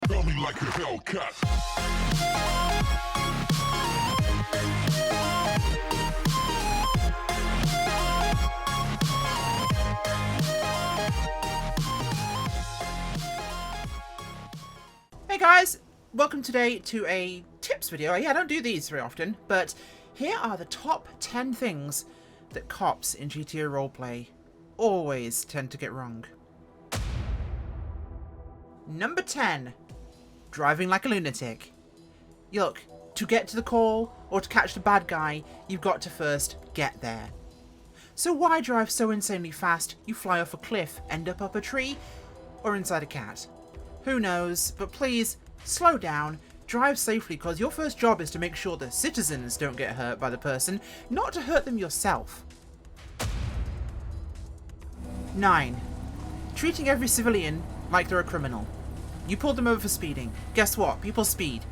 Tell me like a Hellcat. Hey guys, welcome today to a tips video. Yeah, I don't do these very often, but here are the top 10 things that cops in GTA Roleplay always tend to get wrong. Number 10. Driving like a lunatic. Look, to get to the call or to catch the bad guy, you've got to first get there. So why drive so insanely fast you fly off a cliff, end up a tree, or inside a cat? Who knows, but please, slow down, drive safely, because your first job is to make sure the citizens don't get hurt by the person, not to hurt them yourself. 9. Treating every civilian like they're a criminal. You pulled them over for speeding. Guess what? People speed.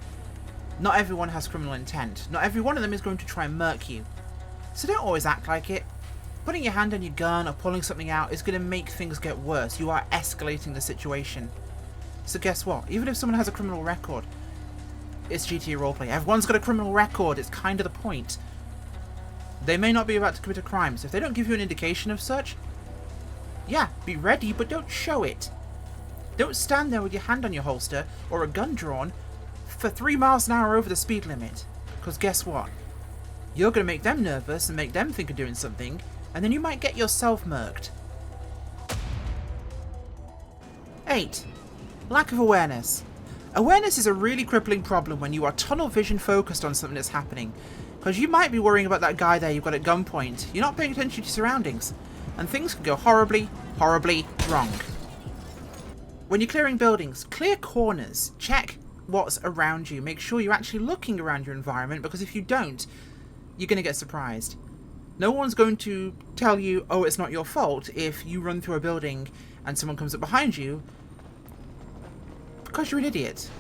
Not everyone has criminal intent. Not every one of them is going to try and murk you. So don't always act like it. Putting your hand on your gun or pulling something out is going to make things get worse. You are escalating the situation. So guess what? Even if someone has a criminal record, it's GTA Roleplay. Everyone's got a criminal record. It's kind of the point. They may not be about to commit a crime, so if they don't give you an indication of such, yeah, be ready, but don't show it. Don't stand there with your hand on your holster or a gun drawn for 3 miles an hour over the speed limit. Because guess what? You're going to make them nervous and make them think of doing something, and then you might get yourself murked. 8. Lack of awareness. Awareness is a really crippling problem when you are tunnel vision focused on something that's happening. Because you might be worrying about that guy there you've got at gunpoint. You're not paying attention to your surroundings. And things can go horribly, horribly wrong. When you're clearing buildings, clear corners. Check what's around you. Make sure you're actually looking around your environment, because if you don't, you're going to get surprised. No one's going to tell you, oh, it's not your fault, if you run through a building and someone comes up behind you, because you're an idiot.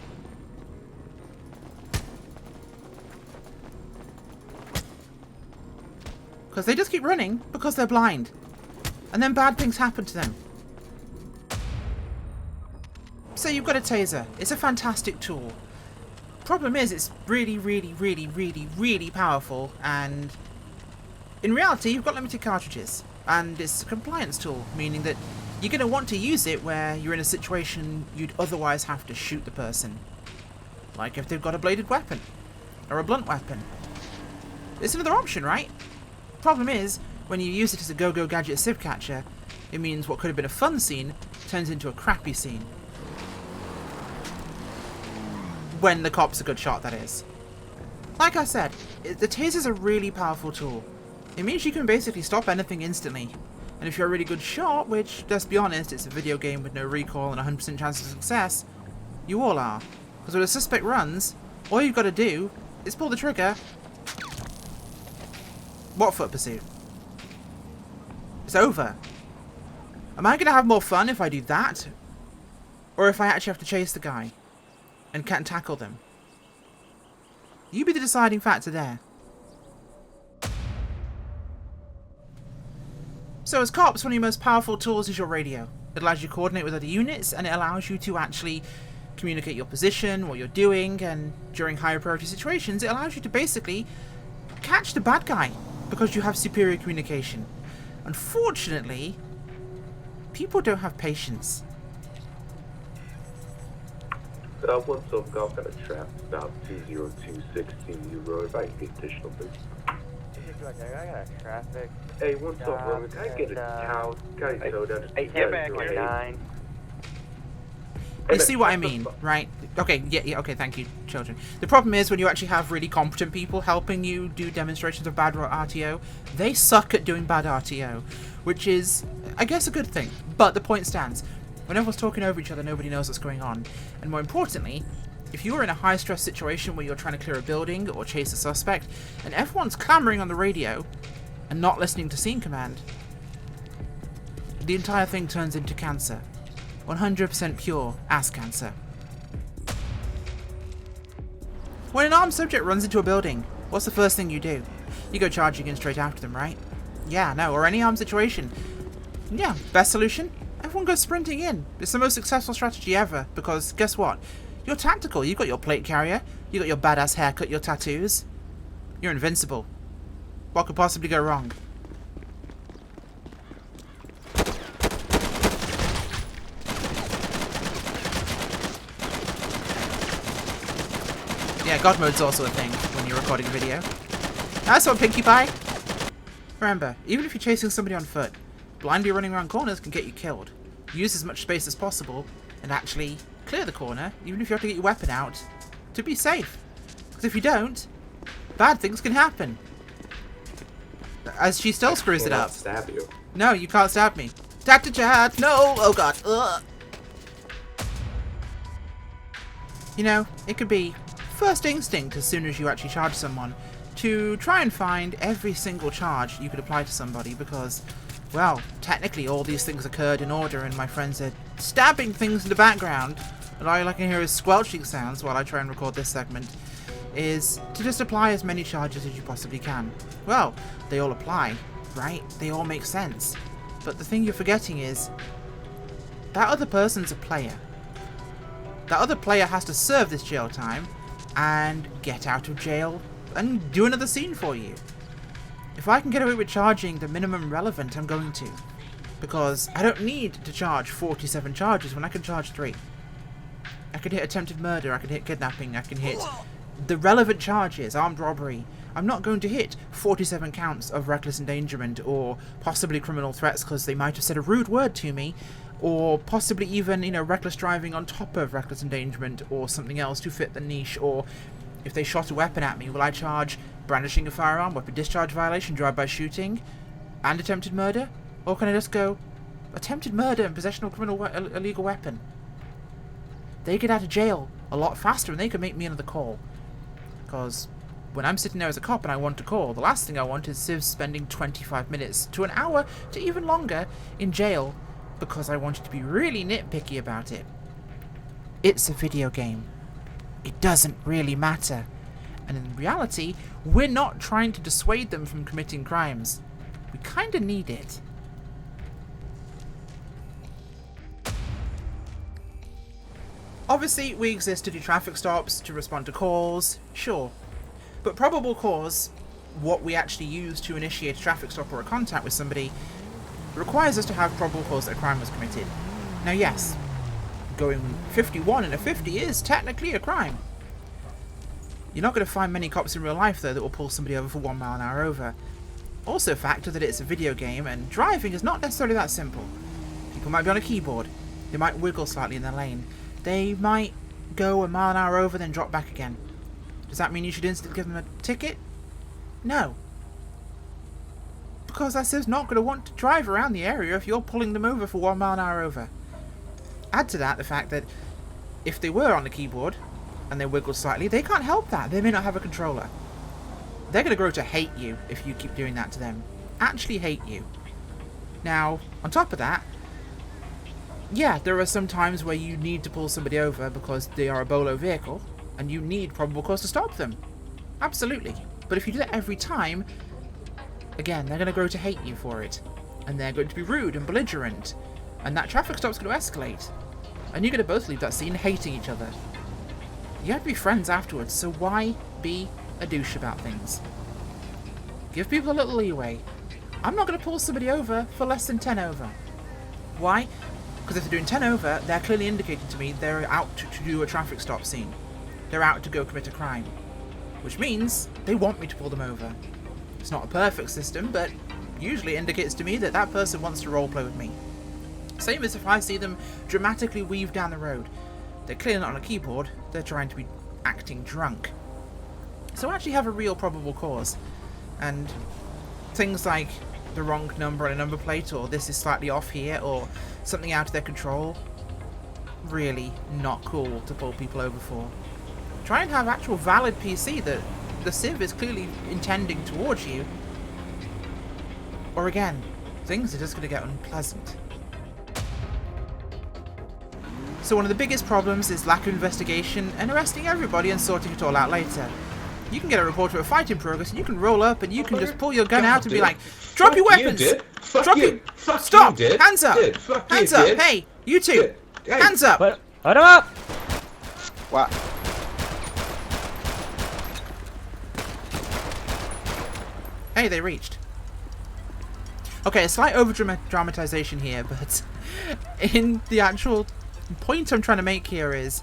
Because they just keep running because they're blind. And then bad things happen to them. So you've got a taser. It's a fantastic tool. Problem is, it's really, really, really, really, really powerful, and in reality, you've got limited cartridges. And it's a compliance tool, meaning that you're going to want to use it where you're in a situation you'd otherwise have to shoot the person. Like if they've got a bladed weapon, or a blunt weapon. It's another option, right? Problem is, when you use it as a go-go gadget civ catcher, it means what could have been a fun scene turns into a crappy scene. When the cop's a good shot, that is. Like I said, the taser's a really powerful tool. It means you can basically stop anything instantly. And if you're a really good shot, which, let's be honest, it's a video game with no recoil and 100% chance of success, you all are. Because when a suspect runs, all you've got to do is pull the trigger. What foot pursuit? It's over. Am I going to have more fun if I do that? Or if I actually have to chase the guy and can't tackle them? You be the deciding factor there. So as cops, one of your most powerful tools is your radio. It allows you to coordinate with other units, and it allows you to actually communicate your position, what you're doing, and during higher priority situations, it allows you to basically catch the bad guy because you have superior communication. Unfortunately, people don't have patience. What's up, golf got a trap about 20216 U Road. If I can get additional, please. I got traffic. Hey, what's up, Roman? Can I get a towel? Can I go down to Get back here. 9. You see what I mean, right? Okay, yeah, okay, thank you, children. The problem is when you actually have really competent people helping you do demonstrations of bad RTO, they suck at doing bad RTO, which is, I guess, a good thing. But the point stands. When everyone's talking over each other, nobody knows what's going on. And more importantly, if you're in a high-stress situation where you're trying to clear a building or chase a suspect, and everyone's clamoring on the radio and not listening to scene command, the entire thing turns into cancer. 100% pure ass cancer. When an armed subject runs into a building, what's the first thing you do? You go charging in straight after them, right? Yeah, no, or any armed situation. Yeah, best solution? Everyone goes sprinting in. It's the most successful strategy ever, because guess what? You're tactical. You've got your plate carrier. You got your badass haircut, your tattoos. You're invincible. What could possibly go wrong? Yeah, God mode's also a thing when you're recording a video. Nice one, Pinkie Pie! Remember, even if you're chasing somebody on foot, blindly running around corners can get you killed. Use as much space as possible and actually clear the corner, even if you have to get your weapon out, to be safe. Because if you don't, bad things can happen. As she still screws it up. Stab you. No, you can't stab me. Tacta chat! No! Oh god. Ugh. You know, it could be first instinct as soon as you actually charge someone to try and find every single charge you could apply to somebody because, well, technically all these things occurred in order and my friends are stabbing things in the background and all I can hear is squelching sounds while I try and record this segment, is to just apply as many charges as you possibly can. Well, they all apply, right? They all make sense. But the thing you're forgetting is that other person's a player. That other player has to serve this jail time and get out of jail and do another scene for you. If I can get away with charging the minimum relevant, I'm going to. Because I don't need to charge 47 charges when I can charge 3. I can hit attempted murder, I can hit kidnapping, I can hit the relevant charges, armed robbery. I'm not going to hit 47 counts of reckless endangerment or possibly criminal threats because they might have said a rude word to me, or possibly even, you know, reckless driving on top of reckless endangerment or something else to fit the niche, or if they shot a weapon at me, will I charge brandishing a firearm, weapon discharge violation, drive-by shooting, and attempted murder? Or can I just go attempted murder and possession of illegal weapon? They get out of jail a lot faster and they can make me another call. Because when I'm sitting there as a cop and I want to call, the last thing I want is Civ spending 25 minutes to an hour to even longer in jail because I wanted to be really nitpicky about it. It's a video game. It doesn't really matter. And in reality, we're not trying to dissuade them from committing crimes. We kinda need it. Obviously, we exist to do traffic stops, to respond to calls, sure. But probable cause, what we actually use to initiate a traffic stop or a contact with somebody, requires us to have probable cause that a crime was committed. Now yes, going 51 in a 50 is technically a crime. You're not going to find many cops in real life though that will pull somebody over for 1 mile an hour over. Also factor that it's a video game and driving is not necessarily that simple. People might be on a keyboard, they might wiggle slightly in their lane, they might go 1 mile an hour over then drop back again. Does that mean you should instantly give them a ticket? No. Because that Civ's not going to want to drive around the area if you're pulling them over for 1 mile an hour over. Add to that the fact that if they were on the keyboard and they wiggle slightly, they can't help that. They may not have a controller. They're going to grow to hate you if you keep doing that to them. Actually hate you. Now, on top of that, yeah, there are some times where you need to pull somebody over because they are a bolo vehicle and you need probable cause to stop them. Absolutely. But if you do that every time, again, they're going to grow to hate you for it. And they're going to be rude and belligerent. And that traffic stop's going to escalate. And you're going to both leave that scene hating each other. You have to be friends afterwards, so why be a douche about things? Give people a little leeway. I'm not going to pull somebody over for less than 10 over. Why? Because if they're doing 10 over, they're clearly indicating to me they're out to do a traffic stop scene. They're out to go commit a crime. Which means they want me to pull them over. It's not a perfect system, but usually indicates to me that that person wants to roleplay with me. Same as if I see them dramatically weave down the road. They're clearly not on a keyboard, they're trying to be acting drunk. So I actually have a real probable cause. And things like the wrong number on a number plate, or this is slightly off here, or something out of their control, really not cool to pull people over for. Try and have actual valid PC that the Civ is clearly intending towards you. Or again, things are just going to get unpleasant. So one of the biggest problems is lack of investigation and arresting everybody and sorting it all out later. You can get a report of a fight in progress and you can roll up and you can just pull your gun out and be like, drop your weapons! Drop your... Stop! Hands up! Hands up! Hey! You two! Hands up! Put him up! What? Hey, they reached. Okay, a slight over-dramatization here, but in the actual point I'm trying to make here is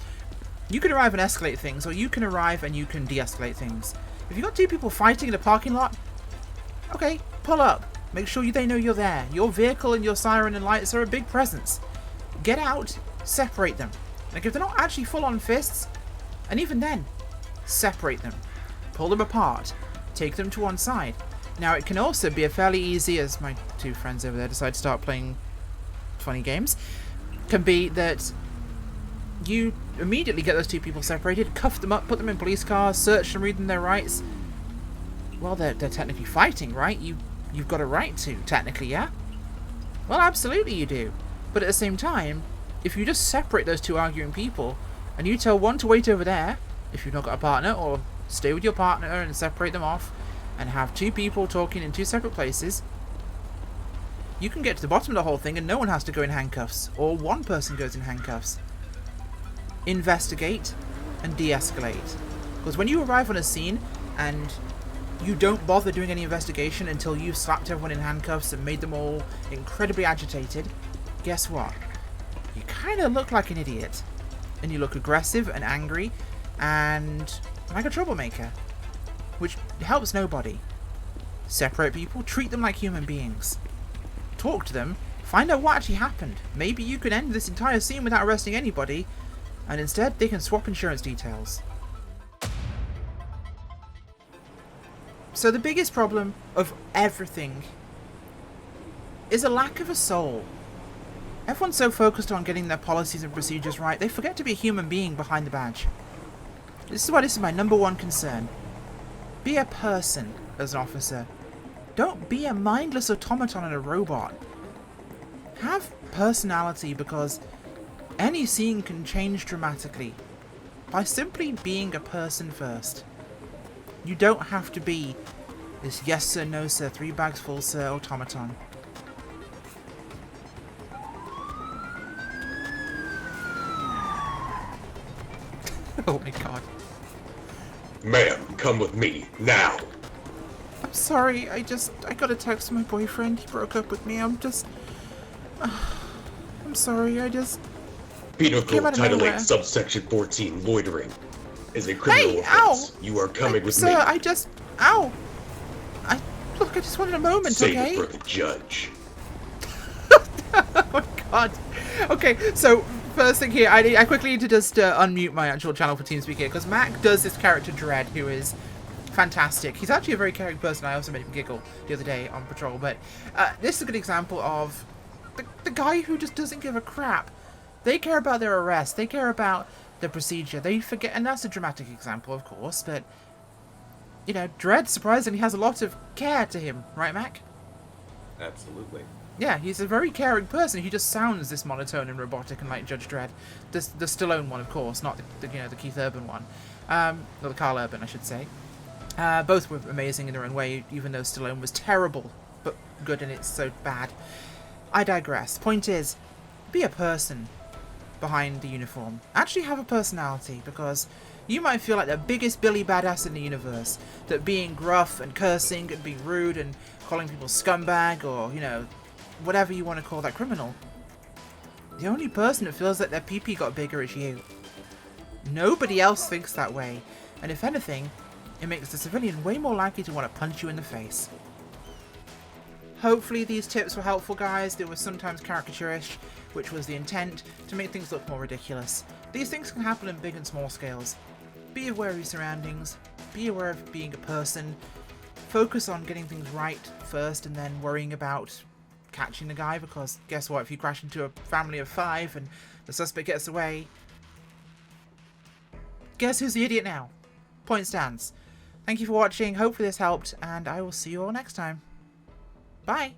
you can arrive and escalate things, or you can arrive and you can de-escalate things. If you've got two people fighting in a parking lot, okay, pull up. Make sure they know you're there. Your vehicle and your siren and lights are a big presence. Get out, separate them. Like, if they're not actually full-on fists, and even then, separate them. Pull them apart. Take them to one side. Now, it can also be a fairly easy, as my two friends over there decide to start playing funny games, can be that you immediately get those two people separated, cuff them up, put them in police cars, search and read them their rights. Well, they're technically fighting, right? You've got a right to, technically, yeah? Well, absolutely you do. But at the same time, if you just separate those two arguing people, and you tell one to wait over there, if you've not got a partner, or stay with your partner and separate them off, and have two people talking in two separate places, you can get to the bottom of the whole thing and no one has to go in handcuffs, or one person goes in handcuffs. Investigate and de-escalate. Because when you arrive on a scene and you don't bother doing any investigation until you've slapped everyone in handcuffs and made them all incredibly agitated, guess what? You kind of look like an idiot. And you look aggressive and angry and like a troublemaker. Which helps nobody. Separate people, treat them like human beings. Talk to them, find out what actually happened. Maybe you could end this entire scene without arresting anybody, and instead they can swap insurance details. So the biggest problem of everything is a lack of a soul. Everyone's so focused on getting their policies and procedures right, they forget to be a human being behind the badge. This is my number one concern. Be a person as an officer. Don't be a mindless automaton and a robot. Have personality, because any scene can change dramatically by simply being a person first. You don't have to be this yes sir, no sir, 3 bags full sir automaton. Oh my god. Ma'am, come with me, now! I'm sorry, I got a text from my boyfriend. He broke up with me. I'm sorry, Penal Came out Code of Title nowhere. 8, Subsection 14, loitering, is a criminal Hey, offense. ow! You are coming with Sir, me. ow! Look, I just wanted a moment, Save okay? it for the judge. Oh my god. Okay, so first thing here, I quickly need to just unmute my actual channel for TeamSpeak here, because Mac does this character Dread, who is fantastic. He's actually a very caring person. I also made him giggle the other day on patrol, but this is a good example of the guy who just doesn't give a crap. They care about their arrest. They care about the procedure. They forget, and that's a dramatic example, of course, but, you know, Dread, surprisingly, has a lot of care to him, right, Mac? Absolutely. Yeah, he's a very caring person. He just sounds this monotone and robotic and like Judge Dredd. The Stallone one, of course, not the Keith Urban one. Or the Carl Urban, I should say. Both were amazing in their own way, even though Stallone was terrible, but good and it's so bad. I digress. Point is, be a person behind the uniform. Actually have a personality, because you might feel like the biggest Billy badass in the universe, that being gruff and cursing and being rude and calling people scumbag or, you know, whatever you want to call that criminal. The only person that feels that their pee-pee got bigger is you. Nobody else thinks that way, and if anything, it makes the civilian way more likely to want to punch you in the face. Hopefully these tips were helpful, guys. They were sometimes caricaturish, which was the intent, to make things look more ridiculous. These things can happen in big and small scales. Be aware of your surroundings, be aware of being a person, focus on getting things right first and then worrying about catching the guy, because guess what, if you crash into a family of 5 and the suspect gets away, guess who's the idiot now? Point stands. Thank you for watching, hopefully this helped, and I will see you all next time. Bye!